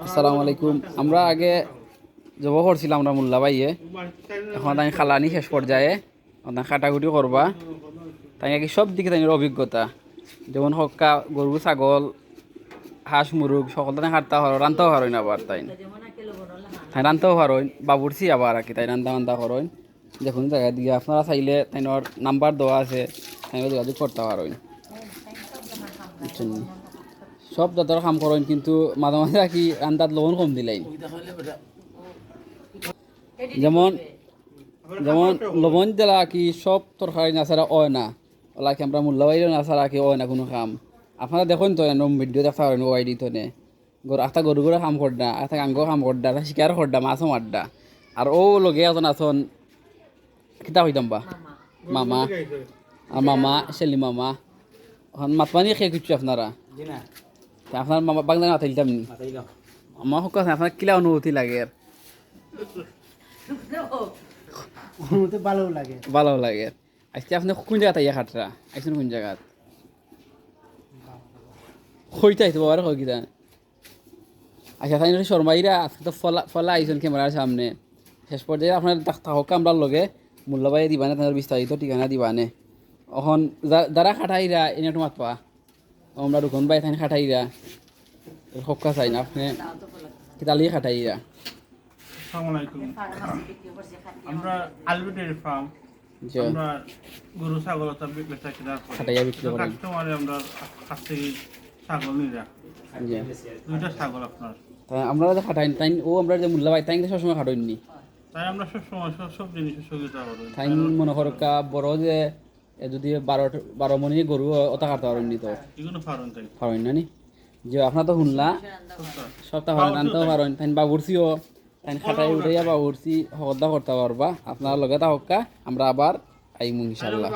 আসসালামু আলাইকুম। আমরা আগে জব করছিলাম আমরা মোল্লা ভাইয়ে, এখন তাই খালানি শেষ পর্যায়ে তাই কাটাকুটি করবা। তাই কি সব দিকে তাই অভিজ্ঞতা, যেমন হক্কা গরু ছাগল হাঁস মুরগ সকল তাই হাঁটতে পারো, রানতেও পারোই না আবার তাই তাই রানতেও পারোই বাবুরছি আবার আর কি তাই রান্না বান্ধা করেন যে কোনো জায়গায় দিয়ে আপনারা চাইলে তাই নাম্বার দেওয়া আছে, তাই যোগাযোগ করতে পারোই। বুঝছেন, সব যতটা কাম করেন কিন্তু মাঝে মাঝে কি রান্দার লবণ কম দিলেন, যেমন যেমন লবণ দিলা কি সব তরকারি নাচারা হয় না, ওলা কি আমরা মূল্য বাইরেও নাচারা কি হয় না কোনো কাম। আপনারা দেখুন তো এরকম ভিডিও দেখা হয় ওয়াই দিত নে গরু আস্তা গরু গরু কাম করডা আস্তা গাঙ্গ কাম করডা শিকার করডা মাছও মারডা। আর ও লগে এখন আছেন কিতা হইতাম বা মামা আর মামা সেলি মামা এখন মাতমানি খেয়ে কিছু আপনারা আপনার মামা বাংলা মাথা দিতাম নি আমার হোক আপনার কিলা অনুভূতি লাগে আর ভালো লাগে। আজকে আপনি কোন জায়গাতে ইয়া খাটরা আইসেন কোন জায়গাত হইতে আইতো বাবার হয় কিনা। আচ্ছা তাই শর্মাইরা আজকে তো ফলা আইসেন ক্যামেরার সামনে, শেষ পর্যায়ে আপনার থাকক আমরা লগে মূল্যবাই দিবানে তাদের বিস্তারিত ঠিকানা দিবানে। এখন যারা খাটাইরা এনে একটু মাত পা আমরা দোকান বাই থাই খাটাইরা সক্কা চাই না আপনি কিতালি খাটাইরা। আসসালামু আলাইকুম। আমরা আলবি ডেয়ারি ফার্ম, আমরা গরু ছাগল বিক্রি খাটাইয়া বিক্রি করেন। কাস্টমারে আমরা কাছ থেকে ছাগল নিয়ে যাই, দুইটা ছাগল আপনার। আমরা যে খাটাই তাই ও আমরা যে মূল্যবাই তাই সবসময় খাটাইনি, তাই আমরা সবসময় সব জিনিসের সুবিধা করি। তাই মনে করো বড় যে যদি 12 মনি গরু ওটা কাটতে পারেননি তো এগুলো ফার্ম তাই পারেন না নি যে আপনার তো শুনলা সপ্তাহ পারেন আনতেও পারেন তাই বাবুরছিও তাই খাটাই উঠাইয়া বাবুরছি হকদা করতে পারবা আপনার লগে তা হক্কা আমরা আবার আইমু ইনশাল্লাহ।